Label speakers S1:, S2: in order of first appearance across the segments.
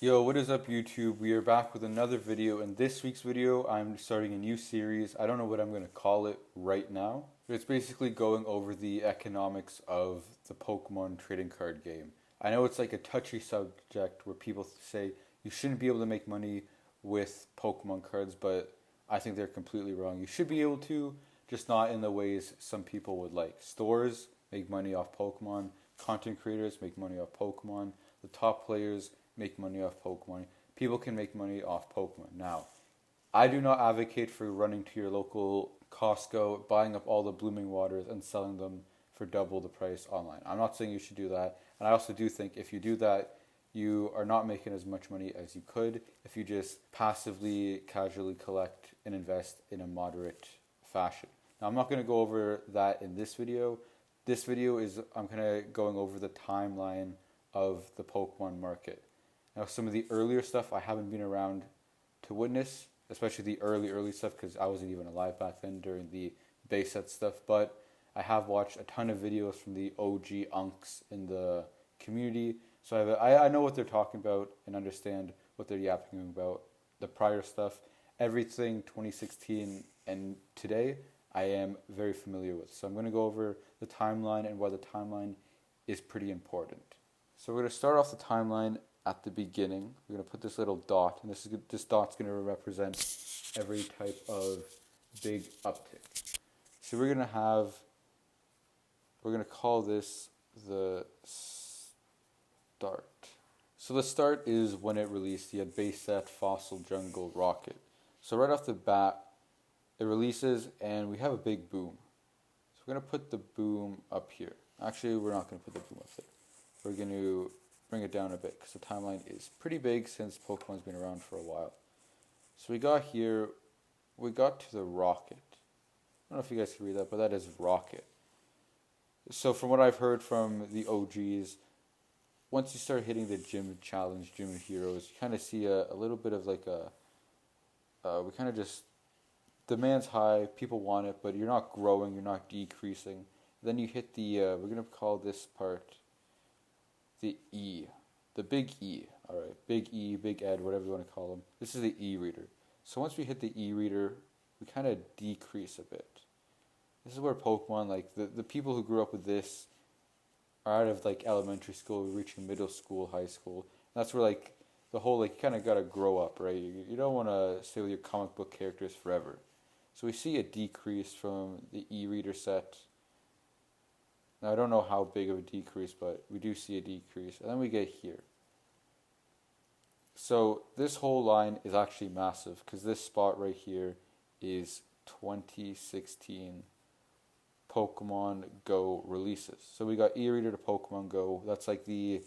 S1: Yo, what is up YouTube? We are back with another video. In this week's video, I'm starting a new series. I don't know what I'm going to call it right now. But it's basically going over the economics of the Pokemon trading card game. I know it's like a touchy subject where people say you shouldn't be able to make money with Pokemon cards, but I think they're completely wrong. You should be able to, just not in the ways some people would like. Stores make money off Pokemon, content creators make money off Pokemon, the top players make money off Pokemon. People can make money off Pokemon. Now, I do not advocate for running to your local Costco, buying up all the blooming waters and selling them for double the price online. I'm not saying you should do that. And I also do think if you do that, you are not making as much money as you could if you just passively, casually collect and invest in a moderate fashion. Now, I'm not going to go over that in this video. This video is, I'm kind of going over the timeline of the Pokemon market. Now, some of the earlier stuff I haven't been around to witness, especially the early stuff, because I wasn't even alive back then during the base set stuff. But I have watched a ton of videos from the OG unks in the community, so I know what they're talking about and understand what they're yapping about. The prior stuff, everything 2016 and today, I am very familiar with. So I'm going to go over the timeline and why the timeline is pretty important. So we're going to start off the timeline at the beginning. We're going to put this little dot, and this dot's going to represent every type of big uptick. So we're going to call this the start. So the start is when it released. You had base set, fossil, jungle, rocket. So right off the bat, it releases, and we have a big boom. So we're going to put the boom up here. Actually, we're not going to put the boom up there. We're going to bring it down a bit because the timeline is pretty big since Pokemon's been around for a while. So we got to the rocket. I don't know if you guys can read that, but that is rocket. So from what I've heard from the OGs, once you start hitting the gym challenge, gym heroes, you kind of see a little bit of like we kind of just, demand's high, people want it, but you're not growing, you're not decreasing. Then you hit the, we're going to call this part the E, the big E, alright, big E, big Ed, whatever you want to call them. This is the E reader. So once we hit the E reader, we kind of decrease a bit. This is where Pokemon, like the people who grew up with this are out of like elementary school, reaching middle school, high school. And that's where like the whole, like, you kind of got to grow up, right? You don't want to stay with your comic book characters forever. So we see a decrease from the E reader set. Now, I don't know how big of a decrease, but we do see a decrease. And then we get here. So this whole line is actually massive because this spot right here is 2016 Pokemon Go releases. So we got E-Reader to Pokemon Go. That's like the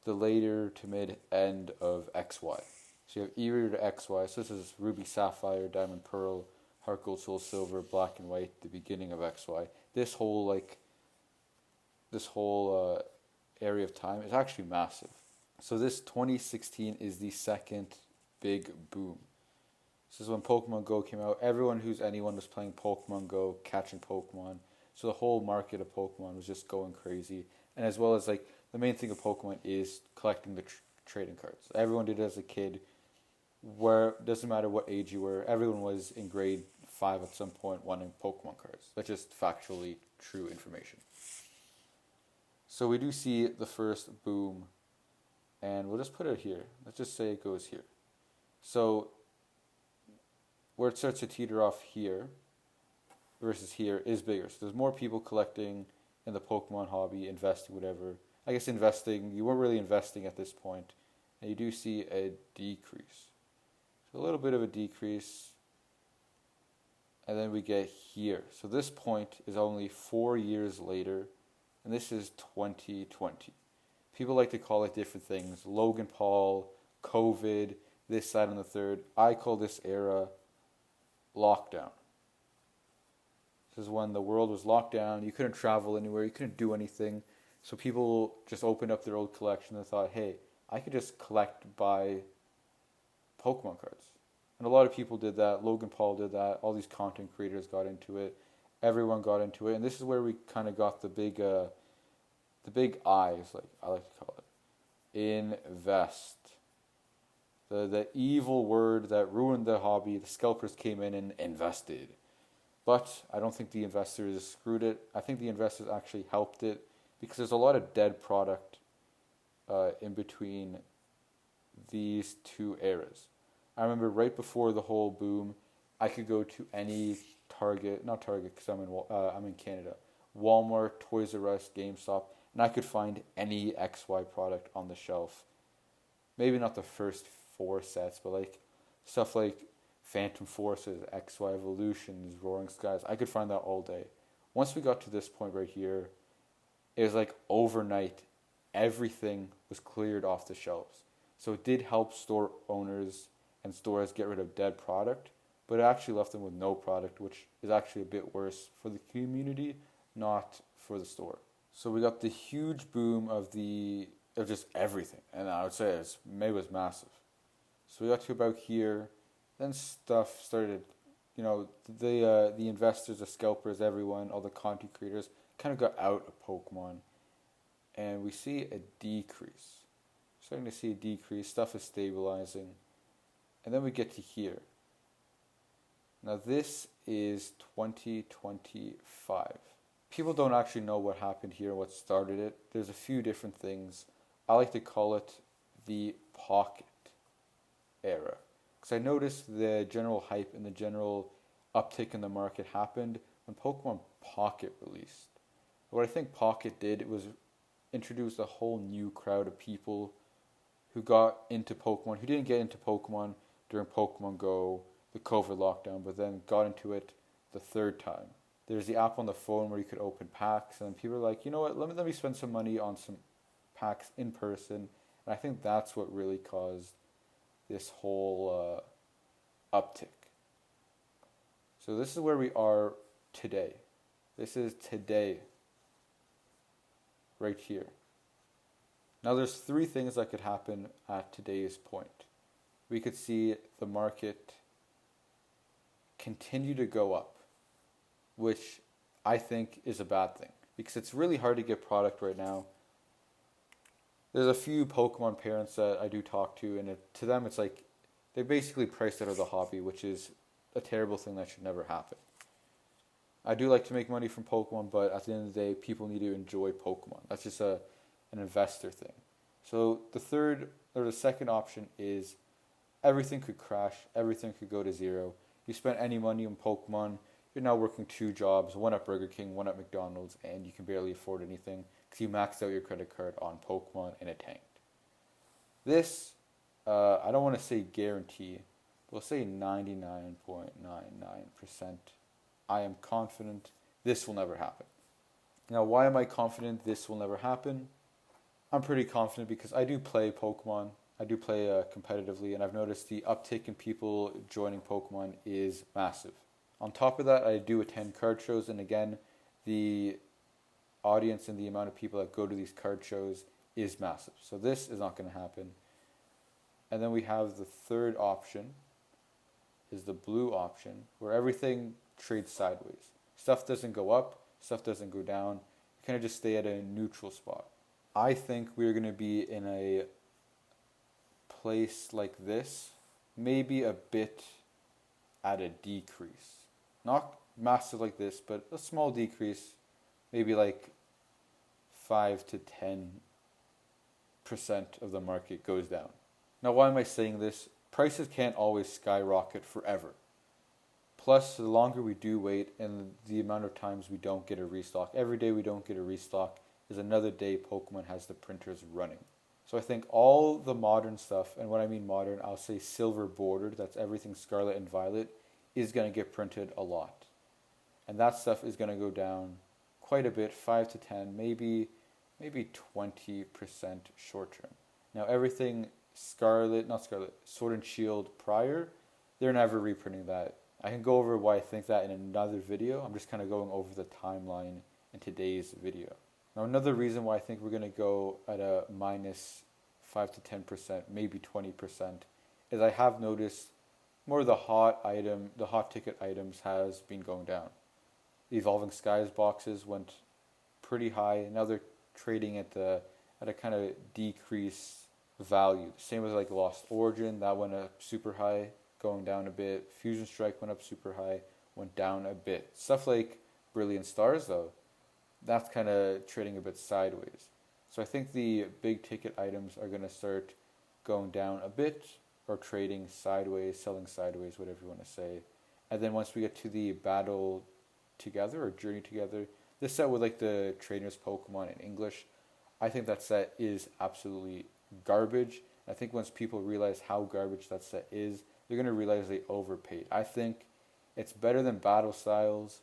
S1: later to mid-end of XY. So you have E-Reader to XY. So this is Ruby Sapphire, Diamond Pearl, Heart Gold, Soul Silver, Black and White, the beginning of XY. This whole area of time is actually massive. So this 2016 is the second big boom. This is when Pokemon Go came out. Anyone was playing Pokemon Go, catching Pokemon. So the whole market of Pokemon was just going crazy. And as well as like the main thing of Pokemon is collecting the trading cards. Everyone did it as a kid. Where doesn't matter what age you were, everyone was in grade 5 at some point wanting Pokemon cards. That's just factually true information. So we do see the first boom, and we'll just put it here. Let's just say it goes here. So where it starts to teeter off here versus here is bigger. So there's more people collecting in the Pokemon hobby, investing, whatever. I guess investing, you weren't really investing at this point, and you do see a decrease. So a little bit of a decrease, and then we get here. So this point is only 4 years later, and this is 2020. People like to call it different things. Logan Paul, COVID, this, that, and the third. I call this era lockdown. This is when the world was locked down. You couldn't travel anywhere. You couldn't do anything. So people just opened up their old collection and thought, hey, I could just buy Pokemon cards. And a lot of people did that. Logan Paul did that. All these content creators got into it. Everyone got into it. And this is where we kind of got the big eyes, like I like to call it. Invest. The evil word that ruined the hobby. The scalpers came in and invested. But I don't think the investors screwed it. I think the investors actually helped it because there's a lot of dead product in between these two eras. I remember right before the whole boom, I could go to any Target, not Target because I'm in Canada, Walmart, Toys R Us, GameStop, and I could find any XY product on the shelf. Maybe not the first 4 sets, but like stuff like Phantom Forces, XY Evolutions, Roaring Skies. I could find that all day. Once we got to this point right here, it was like overnight, everything was cleared off the shelves. So it did help store owners and stores get rid of dead product, but it actually left them with no product, which is actually a bit worse for the community, not for the store. So we got the huge boom of just everything, and I would say it was massive. So we got to about here, then stuff started, the investors, the scalpers, everyone, all the content creators kind of got out of Pokemon, and we see a decrease. Starting to see a decrease, stuff is stabilizing, and then we get to here. Now this is 2025. People don't actually know what happened here, what started it. There's a few different things. I like to call it the Pocket era. Because I noticed the general hype and the general uptick in the market happened when Pokemon Pocket released. What I think Pocket did, it was introduce a whole new crowd of people who got into Pokemon, who didn't get into Pokemon during Pokemon Go, the COVID lockdown, but then got into it the third time. There's the app on the phone where you could open packs, and people are like, you know what, let me spend some money on some packs in person. And I think that's what really caused this whole uptick. So this is where we are today. This is today, right here. Now there's 3 things that could happen at today's point. We could see the market continue to go up, which I think is a bad thing because it's really hard to get product right now. There's a few Pokemon parents that I do talk to, and to them it's like they're basically priced out of the hobby, which is a terrible thing that should never happen. I do like to make money from Pokemon, but at the end of the day, people need to enjoy Pokemon. That's just an investor thing. So the second option is everything could crash, everything could go to zero. You spend any money on Pokemon, you're now working 2 jobs, one at Burger King, one at McDonald's, and you can barely afford anything because you maxed out your credit card on Pokemon and it tanked. This, I don't want to say guarantee, we'll say 99.99%. I am confident this will never happen. Now, why am I confident this will never happen? I'm pretty confident because I do play Pokemon. I do play competitively, and I've noticed the uptick in people joining Pokemon is massive. On top of that, I do attend card shows, and again, the audience and the amount of people that go to these card shows is massive. So this is not going to happen. And then we have the third option, is the blue option, where everything trades sideways. Stuff doesn't go up, stuff doesn't go down. You kind of just stay at a neutral spot. I think we're going to be in a place like this, maybe a bit at a decrease. Not massive like this, but a small decrease, maybe like 5 to 10% of the market goes down. Now, why am I saying this? Prices can't always skyrocket forever. Plus, the longer we do wait and the amount of times we don't get a restock, every day we don't get a restock is another day Pokemon has the printers running. So I think all the modern stuff, and when I mean modern, I'll say silver bordered, that's everything Scarlet and Violet, is going to get printed a lot. And that stuff is going to go down quite a bit, 5 to 10, maybe 20% short term. Now everything Sword and Shield prior, they're never reprinting that. I can go over why I think that in another video. I'm just kind of going over the timeline in today's video. Now another reason why I think we're going to go at a minus 5 to 10%, maybe 20%, is I have noticed more of the hot ticket items has been going down. The Evolving Skies boxes went pretty high, and now they're trading at a kind of decrease value. Same with like Lost Origin, that went up super high, going down a bit. Fusion Strike went up super high, went down a bit. Stuff like Brilliant Stars though, that's kind of trading a bit sideways. So I think the big ticket items are going to start going down a bit or trading sideways, selling sideways, whatever you want to say. And then once we get to the Battle Together or Journey Together, this set with like the Trainers Pokemon in English, I think that set is absolutely garbage. I think once people realize how garbage that set is, they're going to realize they overpaid. I think it's better than Battle Styles,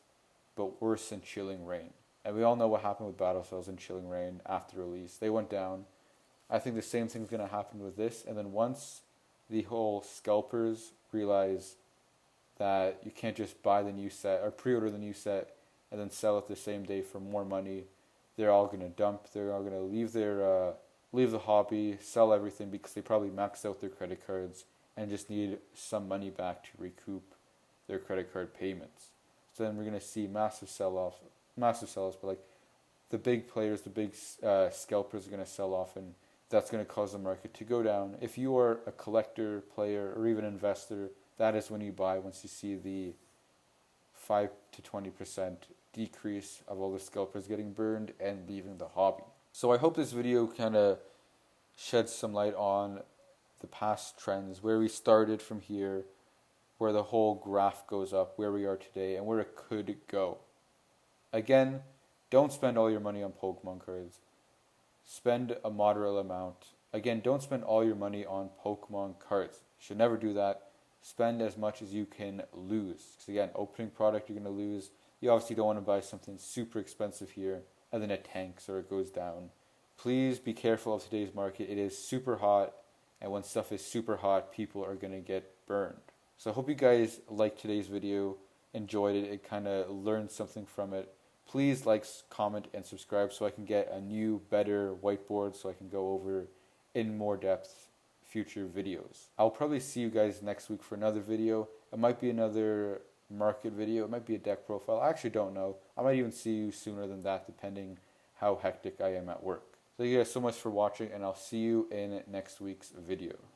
S1: but worse than Chilling Reign. And we all know what happened with Battle Styles and Chilling Reign after release. They went down. I think the same thing's going to happen with this. And then once the whole scalpers realize that you can't just buy the new set or pre-order the new set and then sell it the same day for more money, they're all going to dump. They're all going to leave the hobby, sell everything because they probably maxed out their credit cards and just need some money back to recoup their credit card payments. So then we're going to see massive sell-offs, but like the big players, the big scalpers are going to sell off, and that's going to cause the market to go down. If you are a collector, player, or even investor, that is when you buy once you see the 5 to 20% decrease of all the scalpers getting burned and leaving the hobby. So I hope this video kind of sheds some light on the past trends, where we started from here, where the whole graph goes up, where we are today, and where it could go. Again, don't spend all your money on Pokemon cards. Spend a moderate amount. Again, don't spend all your money on Pokemon cards. You should never do that. Spend as much as you can lose. Because again, opening product you're going to lose. You obviously don't want to buy something super expensive here and then it tanks or it goes down. Please be careful of today's market. It is super hot, and when stuff is super hot, people are going to get burned. So I hope you guys liked today's video, enjoyed it, and kind of learned something from it. Please like, comment, and subscribe so I can get a new, better whiteboard so I can go over in more depth future videos. I'll probably see you guys next week for another video. It might be another market video. It might be a deck profile. I actually don't know. I might even see you sooner than that, depending how hectic I am at work. Thank you guys so much for watching, and I'll see you in next week's video.